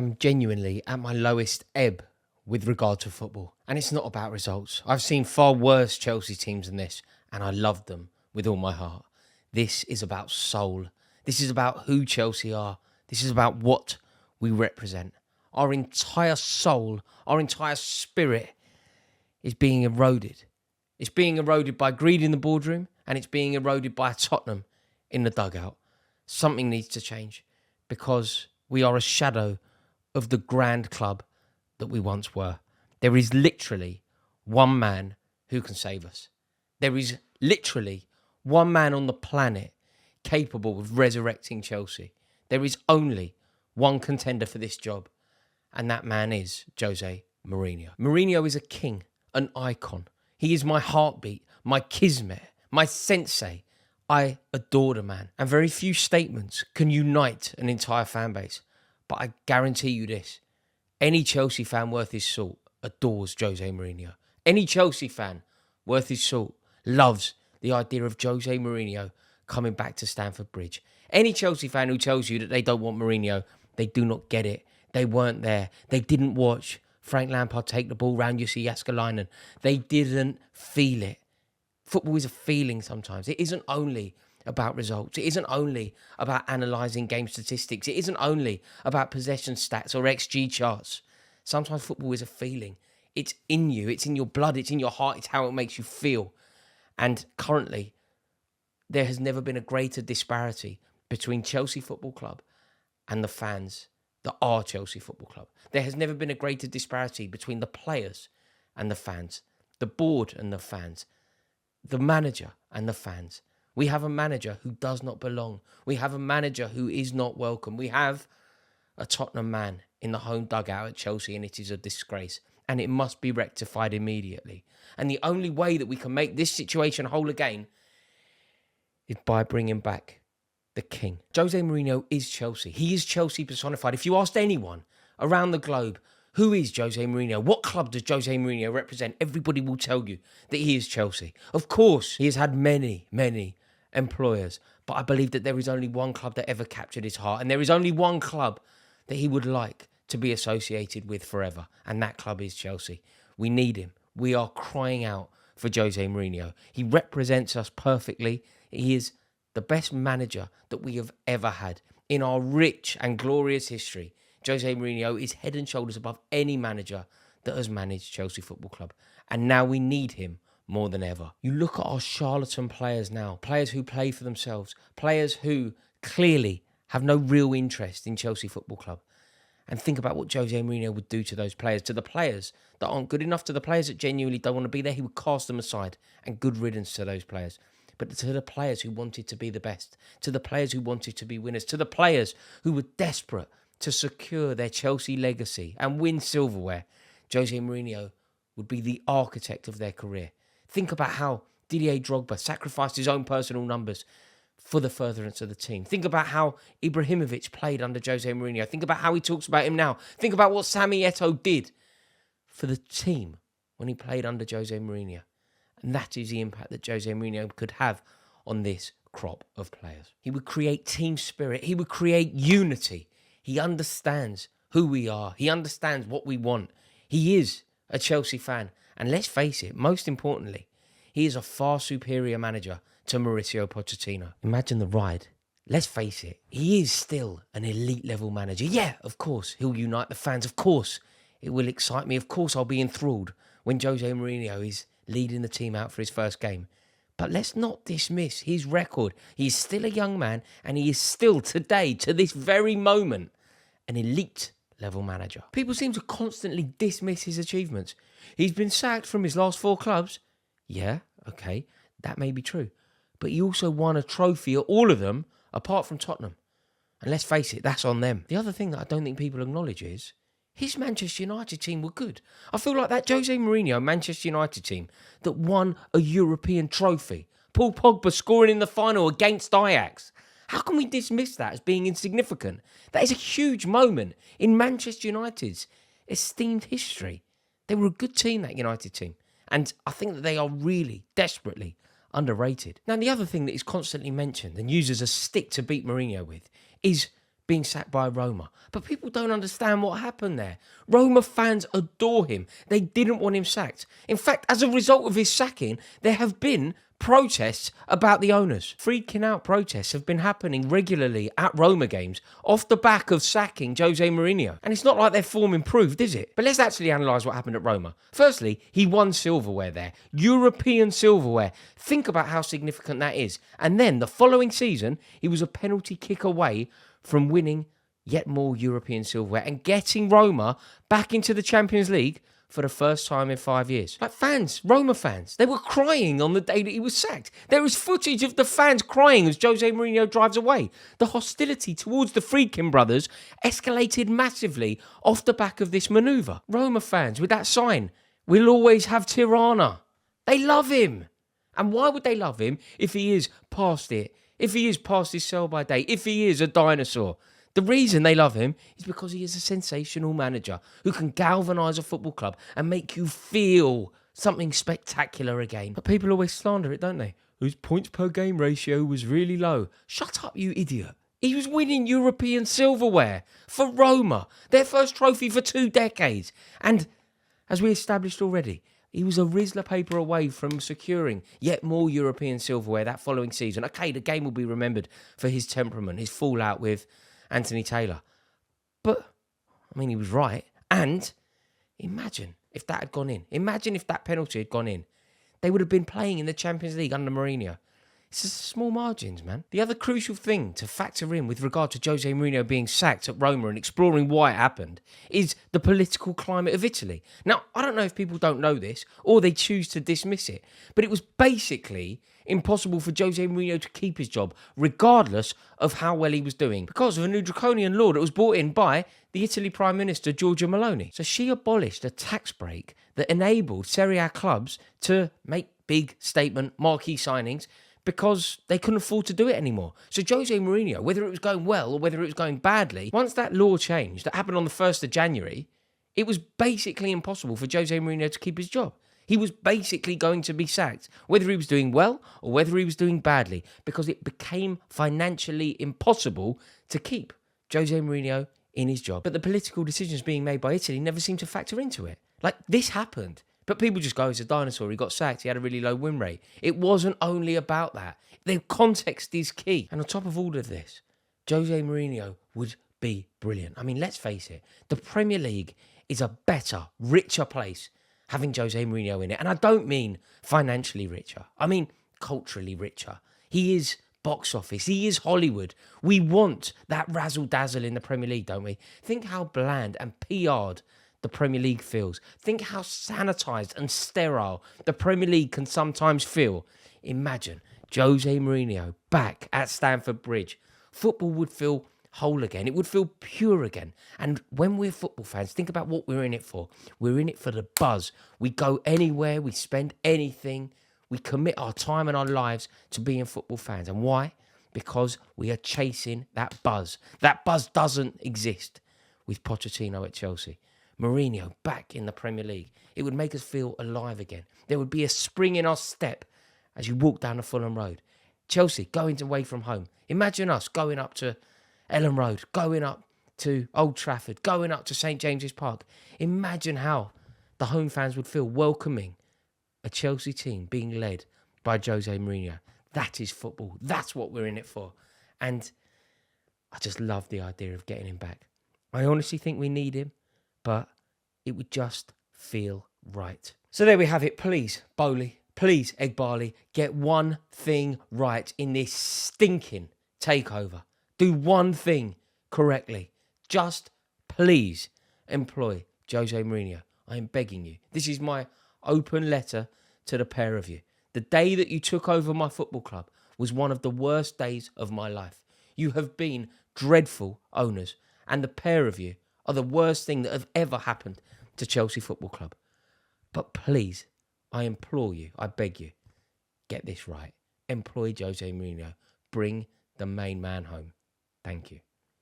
am genuinely at my lowest ebb with regard to football. And it's not about results. I've seen far worse Chelsea teams than this, and I love them with all my heart. This is about soul. This is about who Chelsea are. This is about what we represent. Our entire soul, our entire spirit is being eroded. It's being eroded by greed in the boardroom, and it's being eroded by Tottenham in the dugout. Something needs to change because we are a shadow of the grand club that we once were. There is literally one man who can save us. There is literally one man on the planet capable of resurrecting Chelsea. There is only one contender for this job, and that man is Jose Mourinho. Mourinho is a king, an icon. He is my heartbeat, my kismet, my sensei. I adore the man, and very few statements can unite an entire fan base. But I guarantee you this, any Chelsea fan worth his salt adores Jose Mourinho. Any Chelsea fan worth his salt loves the idea of Jose Mourinho coming back to Stamford Bridge. Any Chelsea fan who tells you that they don't want Mourinho, they do not get it. They weren't there. They didn't watch Frank Lampard take the ball round Jussi Jääskeläinen. They didn't feel it. Football is a feeling sometimes. It isn't only about results. It isn't only about analysing game statistics. It isn't only about possession stats or XG charts. Sometimes football is a feeling. It's in you. It's in your blood. It's in your heart. It's how it makes you feel. And currently, there has never been a greater disparity between Chelsea Football Club and the fans that are Chelsea Football Club. There has never been a greater disparity between the players and the fans, the board and the fans, the manager and the fans. We have a manager who does not belong. We have a manager who is not welcome. We have a Tottenham man in the home dugout at Chelsea, and it is a disgrace. And it must be rectified immediately. And the only way that we can make this situation whole again is by bringing back the king. Jose Mourinho is Chelsea. He is Chelsea personified. If you asked anyone around the globe, who is Jose Mourinho? What club does Jose Mourinho represent? Everybody will tell you that he is Chelsea. Of course, he has had many employers, but I believe that there is only one club that ever captured his heart, and there is only one club that he would like to be associated with forever, and that club is Chelsea. We need him. We are crying out for Jose Mourinho. He represents us perfectly. He is the best manager that we have ever had in our rich and glorious history. Jose Mourinho is head and shoulders above any manager that has managed Chelsea Football Club. And now we need him more than ever. You look at our charlatan players now, players who play for themselves, players who clearly have no real interest in Chelsea Football Club. And think about what Jose Mourinho would do to those players, to the players that aren't good enough, to the players that genuinely don't want to be there. He would cast them aside, and good riddance to those players. But to the players who wanted to be the best, to the players who wanted to be winners, to the players who were desperate to secure their Chelsea legacy and win silverware, Jose Mourinho would be the architect of their career. Think about how Didier Drogba sacrificed his own personal numbers for the furtherance of the team. Think about how Ibrahimovic played under Jose Mourinho. Think about how he talks about him now. Think about what Sami Eto'o did for the team when he played under Jose Mourinho. And that is the impact that Jose Mourinho could have on this crop of players. He would create team spirit. He would create unity. He understands who we are. He understands what we want. He is a Chelsea fan. And let's face it, most importantly, he is a far superior manager to Mauricio Pochettino. Imagine the ride. Let's face it, he is still an elite level manager. Yeah, of course, he'll unite the fans. Of course, it will excite me. Of course, I'll be enthralled when Jose Mourinho is leading the team out for his first game. But let's not dismiss his record. He's still a young man, and he is still today, to this very moment, an elite level manager. People seem to constantly dismiss his achievements. He's been sacked from his last 4 clubs. Yeah, okay, that may be true. But he also won a trophy at all of them, apart from Tottenham. And let's face it, that's on them. The other thing that I don't think people acknowledge is his Manchester United team were good. I feel like that Jose Mourinho Manchester United team that won a European trophy, Paul Pogba scoring in the final against Ajax. How can we dismiss that as being insignificant? That is a huge moment in Manchester United's esteemed history. They were a good team, that United team. And I think that they are really desperately underrated. Now, the other thing that is constantly mentioned and used as a stick to beat Mourinho with is being sacked by Roma. But people don't understand what happened there. Roma fans adore him. They didn't want him sacked. In fact, as a result of his sacking, there have been protests about the owners. Freaking out protests have been happening regularly at Roma games off the back of sacking Jose Mourinho. And it's not like their form improved, is it? But let's actually analyse what happened at Roma. Firstly, he won silverware there. European silverware. Think about how significant that is. And then the following season, he was a penalty kick away from winning yet more European silverware and getting Roma back into the Champions League for the first time in 5 years. Like fans, Roma fans, they were crying on the day that he was sacked. There is footage of the fans crying as Jose Mourinho drives away. The hostility towards the Friedkin brothers escalated massively off the back of this manoeuvre. Roma fans with that sign, "We'll always have Tirana." They love him. And why would they love him if he is past it? If he is past his sell-by date? If he is a dinosaur? The reason they love him is because he is a sensational manager who can galvanise a football club and make you feel something spectacular again. But people always slander it, don't they? Whose points per game ratio was really low. Shut up, you idiot. He was winning European silverware for Roma, their first trophy for 2 decades. And as we established already, he was a Rizzler paper away from securing yet more European silverware that following season. Okay, the game will be remembered for his temperament, his fallout with Anthony Taylor. But, I mean, he was right. And imagine if that had gone in. Imagine if that penalty had gone in. They would have been playing in the Champions League under Mourinho. It's just small margins, man. The other crucial thing to factor in with regard to Jose Mourinho being sacked at Roma and exploring why it happened is the political climate of Italy. Now, I don't know if people don't know this or they choose to dismiss it, but it was basically impossible for Jose Mourinho to keep his job, regardless of how well he was doing, because of a new draconian law that was brought in by the Italy Prime Minister, Giorgia Meloni. So she abolished a tax break that enabled Serie A clubs to make big statement marquee signings because they couldn't afford to do it anymore. So Jose Mourinho, whether it was going well or whether it was going badly, once that law changed, that happened on the 1st of January, it was basically impossible for Jose Mourinho to keep his job. He was basically going to be sacked, whether he was doing well or whether he was doing badly, because it became financially impossible to keep Jose Mourinho in his job. But the political decisions being made by Italy never seemed to factor into it. Like, this happened. But people just go, it's a dinosaur, he got sacked, he had a really low win rate. It wasn't only about that. The context is key. And on top of all of this, Jose Mourinho would be brilliant. I mean, let's face it, the Premier League is a better, richer place having Jose Mourinho in it. And I don't mean financially richer. I mean culturally richer. He is box office. He is Hollywood. We want that razzle-dazzle in the Premier League, don't we? Think how bland and PR'd the Premier League feels. Think how sanitised and sterile the Premier League can sometimes feel. Imagine Jose Mourinho back at Stamford Bridge. Football would feel whole again. It would feel pure again. And when we're football fans, think about what we're in it for. We're in it for the buzz. We go anywhere, we spend anything, we commit our time and our lives to being football fans. And why? Because we are chasing that buzz. That buzz doesn't exist with Pochettino at Chelsea. Mourinho back in the Premier League. It would make us feel alive again. There would be a spring in our step as you walk down the Fulham Road. Chelsea going away from home. Imagine us going up to Ellen Road, going up to Old Trafford, going up to St James's Park. Imagine how the home fans would feel welcoming a Chelsea team being led by Jose Mourinho. That is football. That's what we're in it for. And I just love the idea of getting him back. I honestly think we need him, but it would just feel right. So there we have it. Please, Bowley, please, Egbali, get one thing right in this stinking takeover. Do one thing correctly. Just please employ Jose Mourinho. I am begging you. This is my open letter to the pair of you. The day that you took over my football club was one of the worst days of my life. You have been dreadful owners, and the pair of you are the worst thing that have ever happened to Chelsea Football Club. But please, I implore you, I beg you, get this right. Employ Jose Mourinho. Bring the main man home. Thank you.